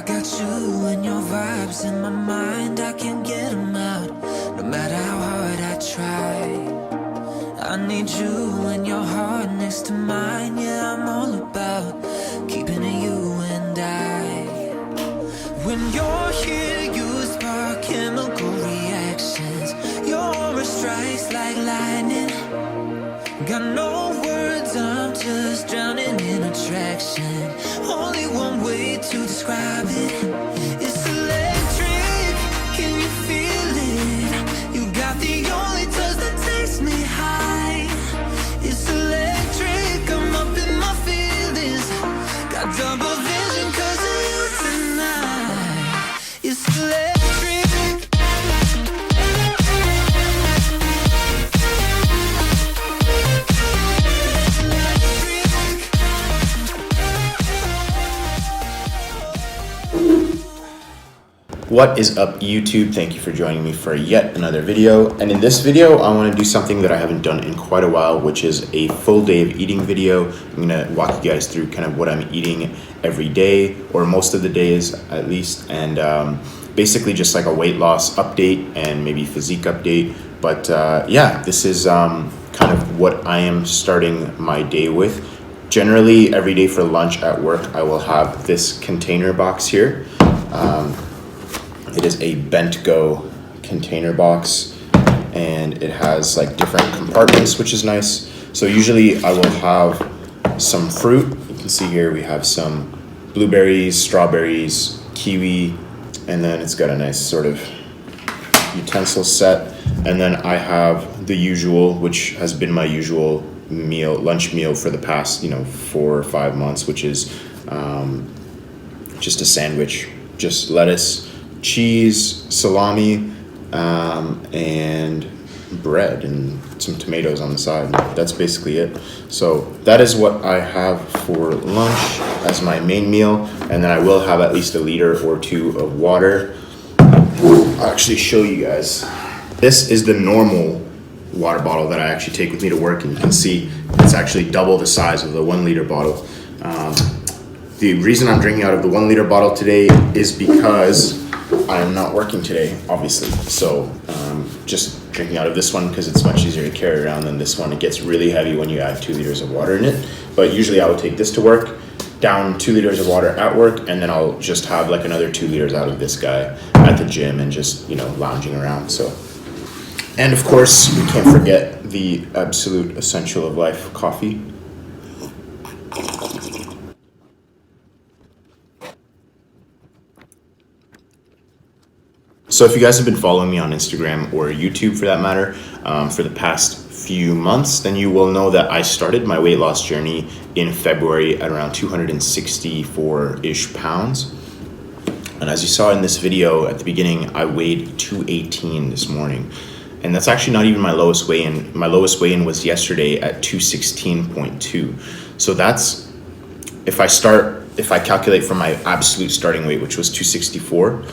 Got you and your vibes in my mind, I can't get them out, no matter how hard I try. I need you and your heart next to mine, yeah, I'm all about keeping it you and I. When you're here, you spark chemical reactions, your aura strikes like lightning. Got no words, I'm just drowning in attraction. Only one way to describe it. It's electric, can you feel it? You got the only touch that takes me high. It's electric, I'm up in my feelings. Got double vision 'cause of you tonight. It's electric. What is up, YouTube? Thank you for joining me for yet another video. And in this video, I want to do something that I haven't done in quite a while, which is a full day of eating video. I'm going to walk you guys through kind of what I'm eating every day, or most of the days at least, and basically just like a weight loss update and maybe physique update. But yeah, this is kind of what I am starting my day with. Generally, every day for lunch at work, I will have this container box here. It is a bent go container box, and it has like different compartments, which is nice. So usually I will have some fruit. You can see here we have some blueberries, strawberries, kiwi, and then it's got a nice sort of utensil set. And then I have the usual, which has been my usual lunch meal for the past 4 or 5 months, which is just a sandwich, just lettuce, cheese, salami, and bread and some tomatoes on the side. That's basically it. So that is what I have for lunch as my main meal, and then I will have at least 1 liter or 2 of water. I'll actually show you guys. This is the normal water bottle that I actually take with me to work, and you can see it's actually double the size of the 1 liter bottle. The reason I'm drinking out of the 1 liter bottle today is because I am not working today, obviously. So just drinking out of this one because it's much easier to carry around than this one. It gets really heavy when you add 2 liters of water in it. But usually I would take this to work, down 2 liters of water at work, and then I'll just have like another 2 liters out of this guy at the gym and just, lounging around. So, and of course, we can't forget the absolute essential of life, coffee. So if you guys have been following me on Instagram or YouTube for that matter, for the past few months, then you will know that I started my weight loss journey in February at around 264-ish pounds. And as you saw in this video at the beginning, I weighed 218 this morning. And that's actually not even my lowest weigh-in. My lowest weigh-in was yesterday at 216.2. So that's, if I calculate from my absolute starting weight, which was 264,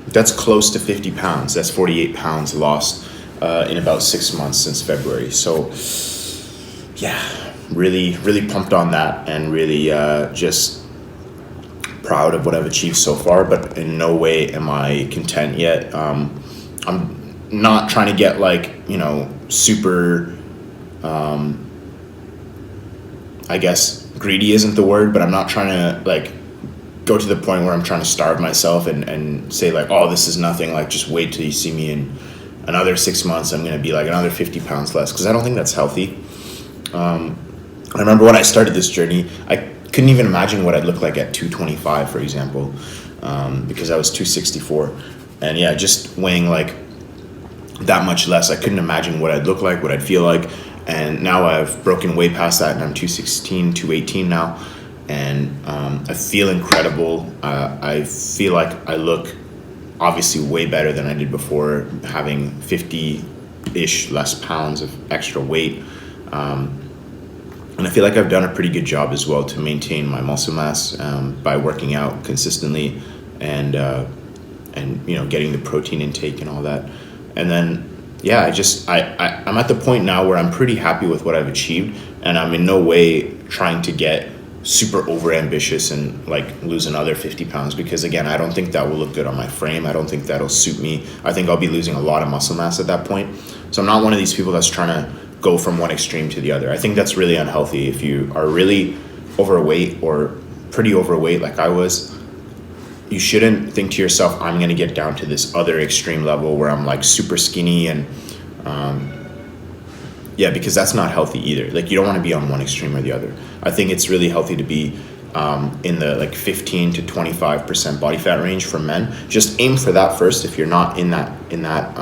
that's close to 50 pounds. That's 48 pounds lost in about 6 months since February. So yeah, really, really pumped on that, and really just proud of what I've achieved so far, but in no way am I content yet. I'm not trying to get super, I guess greedy isn't the word, but I'm not trying to go to the point where I'm trying to starve myself and say oh, this is nothing, just wait till you see me in another 6 months, I'm going to be another 50 pounds less, because I don't think that's healthy. I remember when I started this journey, I couldn't even imagine what I'd look like at 225, for example, because I was 264. And yeah, just weighing that much less, I couldn't imagine what I'd look like, what I'd feel like. And now I've broken way past that, and I'm 216, 218 now. And I feel incredible. I feel like I look obviously way better than I did before, having 50-ish less pounds of extra weight. And I feel like I've done a pretty good job as well to maintain my muscle mass by working out consistently and getting the protein intake and all that. And then yeah, I'm at the point now where I'm pretty happy with what I've achieved, and I'm in no way trying to get super over ambitious and like lose another 50 pounds, because again, I don't think that will look good on my frame. I don't think that'll suit me. I think I'll be losing a lot of muscle mass at that point. So I'm not one of these people that's trying to go from one extreme to the other. I think that's really unhealthy. If you are really overweight or pretty overweight like I was, you shouldn't think to yourself, I'm going to get down to this other extreme level where I'm like super skinny and yeah, because that's not healthy either. Like, you don't want to be on one extreme or the other. I think it's really healthy to be in the like 15 to 25% body fat range for men. Just aim for that first. If you're not in that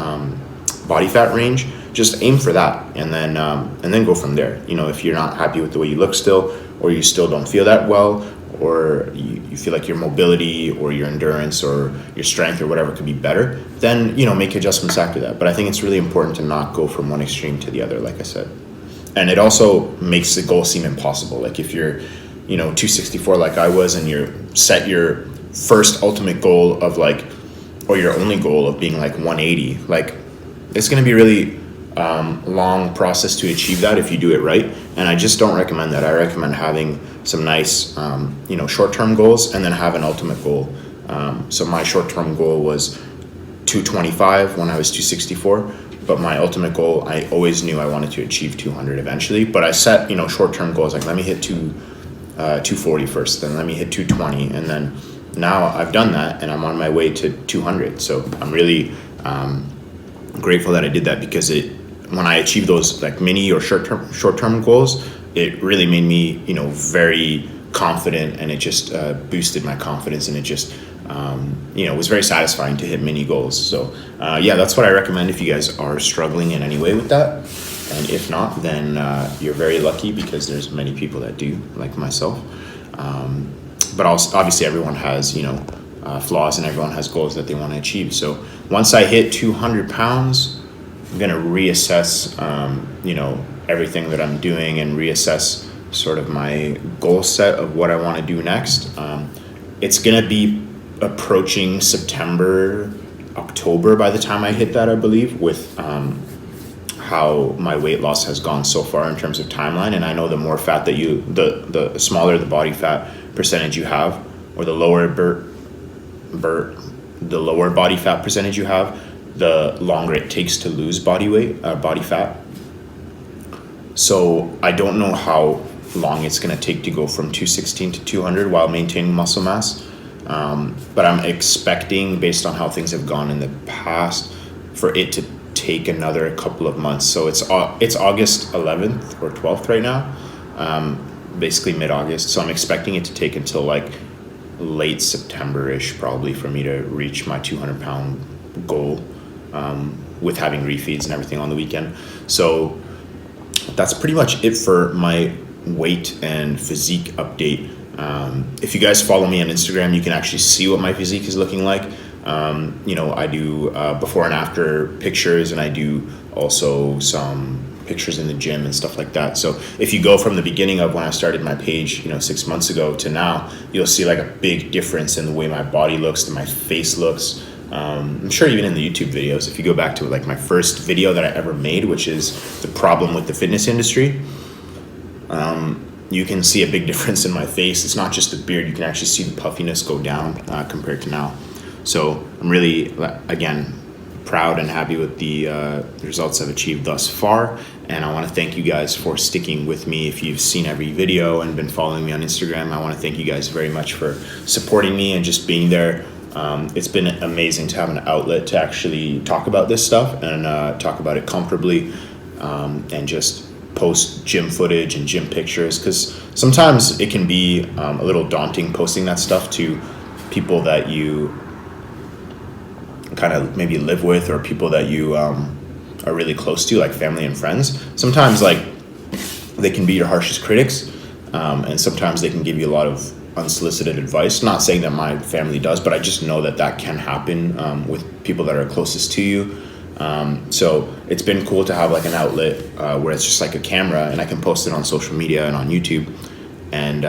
body fat range, just aim for that, and then go from there. You know, if you're not happy with the way you look still, or you still don't feel that well, or you feel like your mobility or your endurance or your strength or whatever could be better, then, you know, make adjustments after that. But I think it's really important to not go from one extreme to the other, like I said. And it also makes the goal seem impossible. Like, if you're, you know, 264 like I was, and you're set your first ultimate goal of like, or your only goal of being like 180, like, it's going to be really long process to achieve that if you do it right. And I just don't recommend that. I recommend having some nice, you know, short-term goals, and then have an ultimate goal. So my short-term goal was 225 when I was 264, but my ultimate goal, I always knew I wanted to achieve 200 eventually. But I set, you know, short-term goals, like, let me hit 240 first, then let me hit 220, and then now I've done that and I'm on my way to 200. So I'm really grateful that I did that, because when I achieved those like mini or short-term goals, it really made me, you know, very confident, and it just boosted my confidence, and it just you know, was very satisfying to hit mini goals. So yeah, that's what I recommend if you guys are struggling in any way with that. And if not, then you're very lucky, because there's many people that do, like myself. But also, obviously, everyone has, you know, flaws, and everyone has goals that they want to achieve. So once I hit 200 pounds, I'm going to reassess, you know, everything that I'm doing, and reassess sort of my goal set of what I want to do next. It's going to be approaching September, October by the time I hit that, I believe, with how my weight loss has gone so far in terms of timeline. And I know the more fat that the smaller the body fat percentage you have, or the lower the lower body fat percentage you have, the longer it takes to lose body fat. So I don't know how long it's going to take to go from 216 to 200 while maintaining muscle mass. But I'm expecting, based on how things have gone in the past, for it to take another couple of months. So it's August 11th or 12th right now, basically mid-August. So I'm expecting it to take until like late September-ish probably for me to reach my 200-pound goal, with having refeeds and everything on the weekend. So that's pretty much it for my weight and physique update. If you guys follow me on Instagram, you can actually see what my physique is looking like. You know, I do before and after pictures, and I do also some pictures in the gym and stuff like that. So if you go from the beginning of when I started my page, you know, 6 months ago to now, you'll see like a big difference in the way my body looks, and my face looks. I'm sure even in the YouTube videos, if you go back to like my first video that I ever made, which is the problem with the fitness industry, you can see a big difference in my face. It's not just the beard, you can actually see the puffiness go down compared to now. So I'm really, again, proud and happy with the results I've achieved thus far. And I want to thank you guys for sticking with me. If you've seen every video and been following me on Instagram, I want to thank you guys very much for supporting me and just being there. It's been amazing to have an outlet to actually talk about this stuff and talk about it comfortably, and just post gym footage and gym pictures, because sometimes it can be a little daunting posting that stuff to people that you kind of maybe live with, or people that you are really close to, like family and friends. Sometimes like they can be your harshest critics, and sometimes they can give you a lot of unsolicited advice. Not saying that my family does, but I just know that that can happen with people that are closest to you. So it's been cool to have like an outlet where it's just like a camera, and I can post it on social media and on YouTube, and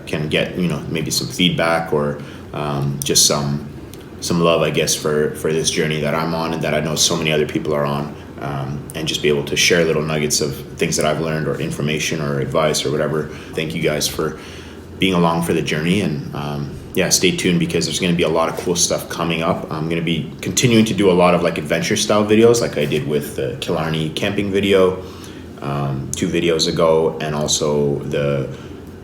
can get, you know, maybe some feedback, or just some love, I guess, for this journey that I'm on, and that I know so many other people are on, and just be able to share little nuggets of things that I've learned, or information or advice or whatever. Thank you guys for being along for the journey. And yeah, stay tuned because there's going to be a lot of cool stuff coming up. I'm going to be continuing to do a lot of like adventure style videos like I did with the Killarney camping video 2 videos ago, and also the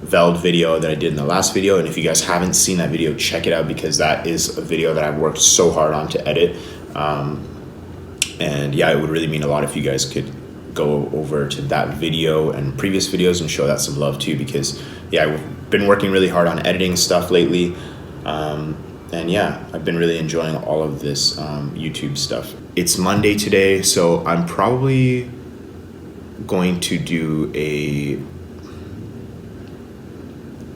Veld video that I did in the last video. And if you guys haven't seen that video, check it out because that is a video that I've worked so hard on to edit. And yeah, it would really mean a lot if you guys could go over to that video and previous videos and show that some love too, because yeah, I've been working really hard on editing stuff lately. And yeah, I've been really enjoying all of this YouTube stuff. It's Monday today, so I'm probably going to do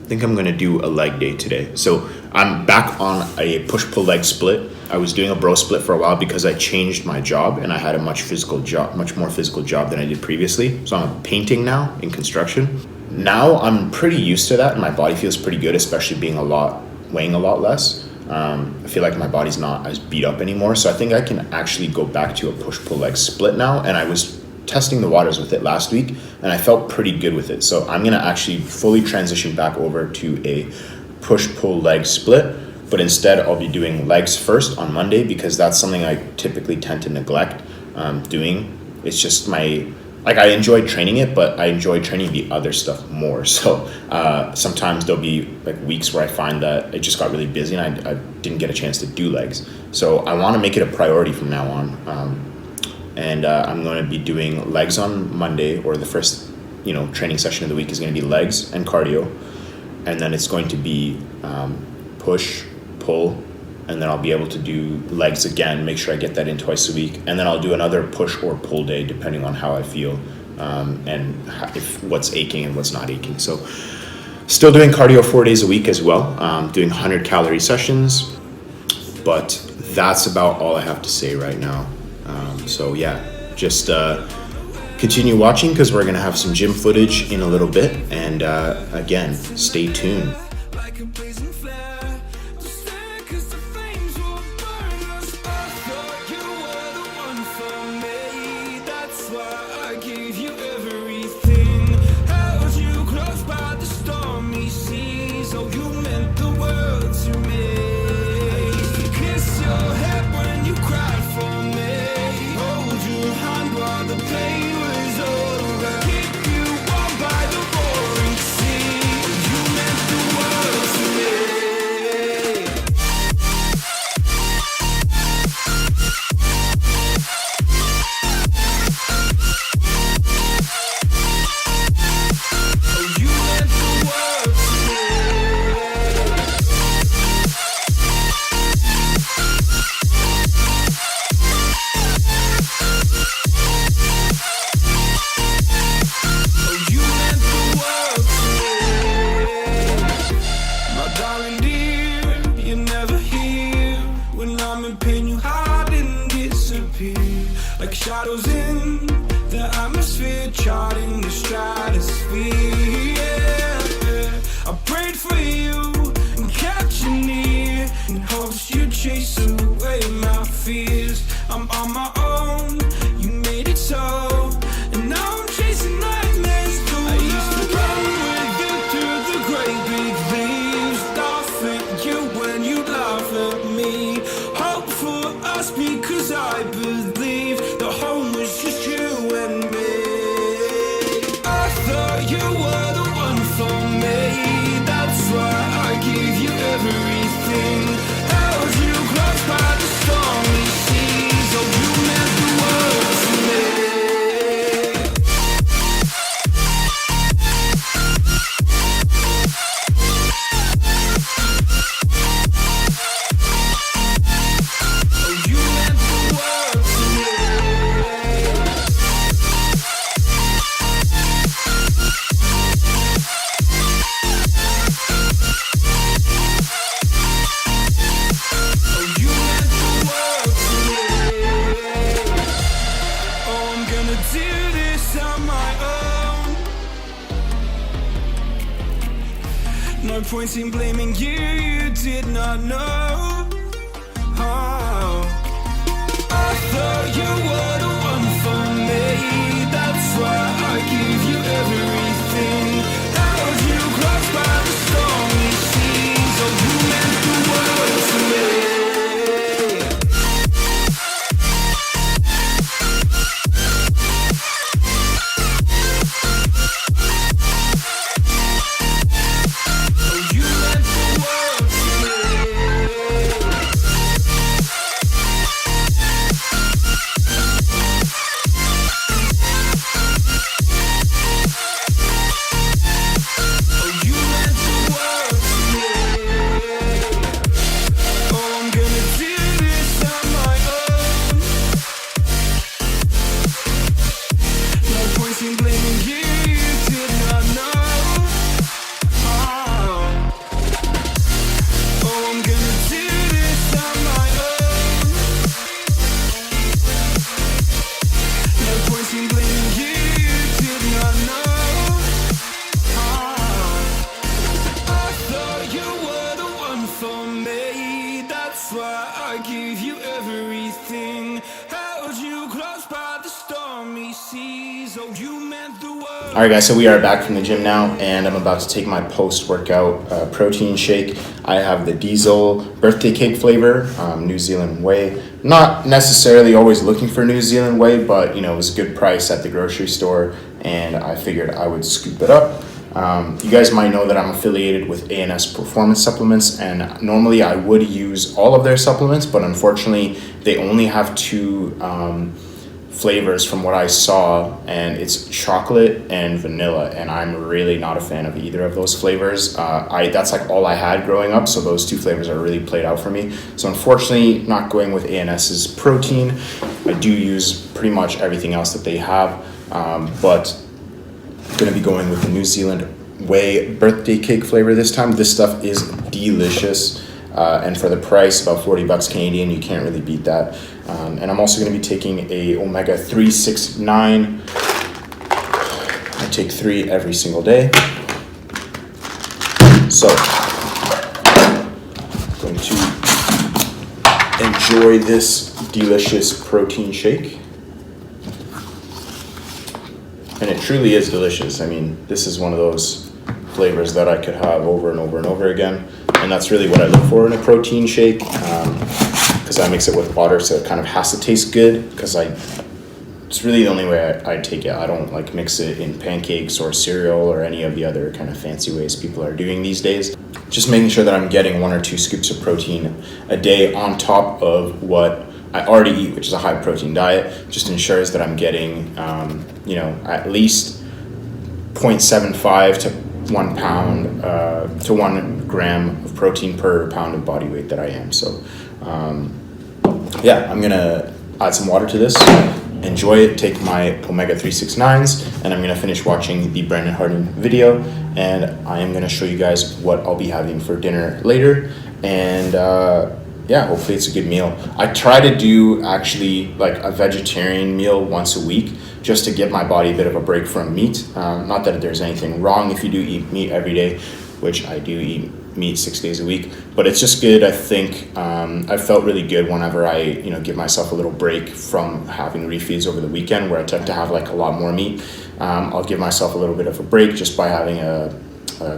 I think I'm going to do a leg day today. So I'm back on a push-pull leg split. I was doing a bro split for a while because I changed my job and I had a much more physical job than I did previously. So I'm painting now in construction. Now I'm pretty used to that and my body feels pretty good, especially weighing a lot less. I feel like my body's not as beat up anymore. So I think I can actually go back to a push-pull leg split now. And I was testing the waters with it last week and I felt pretty good with it. So I'm going to actually fully transition back over to a push-pull leg split. But instead, I'll be doing legs first on Monday because that's something I typically tend to neglect doing. It's just I enjoy training it, but I enjoy training the other stuff more. So sometimes there'll be like weeks where I find that it just got really busy and I didn't get a chance to do legs. So I want to make it a priority from now on. And I'm going to be doing legs on Monday, or the first training session of the week is going to be legs and cardio. And then it's going to be push, pull, and then I'll be able to do legs again, make sure I get that in twice a week. And then I'll do another push or pull day depending on how I feel and if what's aching and what's not aching. So still doing cardio 4 days a week as well, doing 100-calorie sessions. But that's about all I have to say right now. So yeah, just continue watching because we're going to have some gym footage in a little bit. And again, stay tuned. Like a blazing flare, to stare 'cause the flames will burn us. I thought you were the one for me. That's why I gave you everything. Held you close by the stormy seas. Oh, you meant the world to me. I used to kiss your head when you cried for me. Hold your hand while the pain was over. Keep you warm by the roaring sea. You meant the world to me. Oh, you meant the world to me. Oh, you meant the world to me. My darling dear, you're never here. When I'm in pain, you hide and disappear. Like shadows in the atmosphere, charting the stratosphere. Yeah. I prayed for you and kept you near in hopes you'd chase away my fears. I'm on my own, you made it so. And now I'm chasing nightmares too. I used to run with you through the great big leaves, laugh at you when you laugh at me. Hope for us because I believe the home was just you and me. I thought you were the one for me. That's why I gave you everything. Held you close by the stormy seas. Oh, you meant the world to me. Oh, you meant the world to me. Oh, you meant the world to me. Oh, I'm gonna do this on my own. No point in blaming you, you did not know. Oh, I thought you were the one for me. That's why I gave you everything. Held you close by the storm. for me. That's why I give you everything. Held you close by the stormy seas. Oh, you meant the world. All right, guys, so we are back from the gym now, and I'm about to take my post-workout protein shake. I have the Diesel birthday cake flavor, New Zealand whey. Not necessarily always looking for New Zealand whey, but, you know, it was a good price at the grocery store, and I figured I would scoop it up. You guys might know that I'm affiliated with A&S Performance Supplements, and normally I would use all of their supplements, but unfortunately they only have two flavors from what I saw, and it's chocolate and vanilla, and I'm really not a fan of either of those flavors. That's like all I had growing up, so those two flavors are really played out for me. So unfortunately, not going with A&S's protein. I do use pretty much everything else that they have, but I'm gonna be going with the New Zealand whey birthday cake flavor this time. This stuff is delicious. And for the price, about 40 bucks Canadian, you can't really beat that. And I'm also going to be taking a omega 369. I take 3 every single day. So, I'm going to enjoy this delicious protein shake. And it truly is delicious. I mean, this is one of those flavors that I could have over and over and over again. And that's really what I look for in a protein shake, because I mix it with water, so it kind of has to taste good, because it's really the only way I take it. I don't like mix it in pancakes or cereal or any of the other kind of fancy ways people are doing these days. Just making sure that I'm getting 1 or 2 scoops of protein a day on top of what I already eat, which is a high protein diet, just ensures that I'm getting, you know, at least 0.75 to 1 pound to 1 gram of protein per pound of body weight that I am. So yeah, I'm gonna add some water to this, enjoy it, take my omega 369s, and I'm gonna finish watching the Brandon Harding video, and I am gonna show you guys what I'll be having for dinner later. And yeah, hopefully it's a good meal. I try to do actually like a vegetarian meal once a week, just to give my body a bit of a break from meat. Not that there's anything wrong if you do eat meat every day, which I do eat meat 6 days a week, but it's just good. I think I felt really good whenever I, you know, give myself a little break from having refeeds over the weekend, where I tend to have like a lot more meat. I'll give myself a little bit of a break just by having a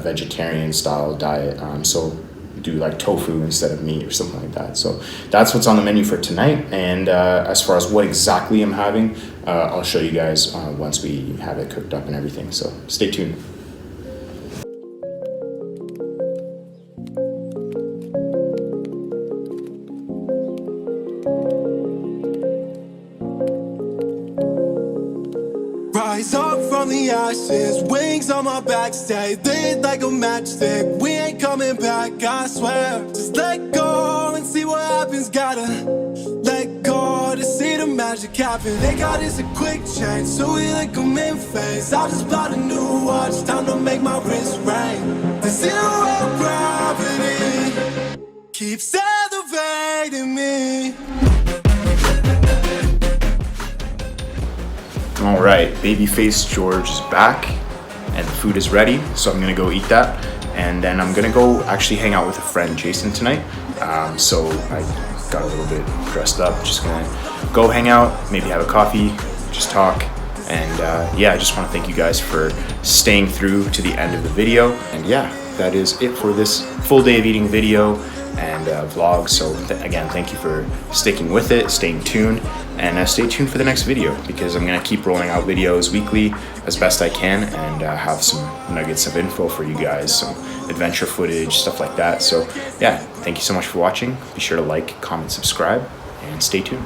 vegetarian style diet. So do like tofu instead of meat or something like that. So that's what's on the menu for tonight. And as far as what exactly I'm having, I'll show you guys once we have it cooked up and everything. So stay tuned. Rise up from the ashes, wings on my back, stay lit like a matchstick. We ain't coming back, I swear. Just let go and see what happens. Gotta let go to see the magic happen. They got us a quick change, so we like them in phase. I just bought a new watch, time to make my wrist ring. The zero gravity keeps elevating me. All right, Babyface George is back, and the food is ready, so I'm gonna go eat that, and then I'm gonna go actually hang out with a friend, Jason, tonight. So I got a little bit dressed up, just gonna go hang out, maybe have a coffee, just talk, and yeah, I just wanna thank you guys for staying through to the end of the video, and yeah, that is it for this full day of eating video and vlog. So again, thank you for sticking with it, staying tuned, and stay tuned for the next video, because I'm gonna keep rolling out videos weekly as best I can, and have some nuggets of info for you guys, some adventure footage, stuff like that. So yeah, thank you so much for watching. Be sure to like, comment, subscribe, and stay tuned.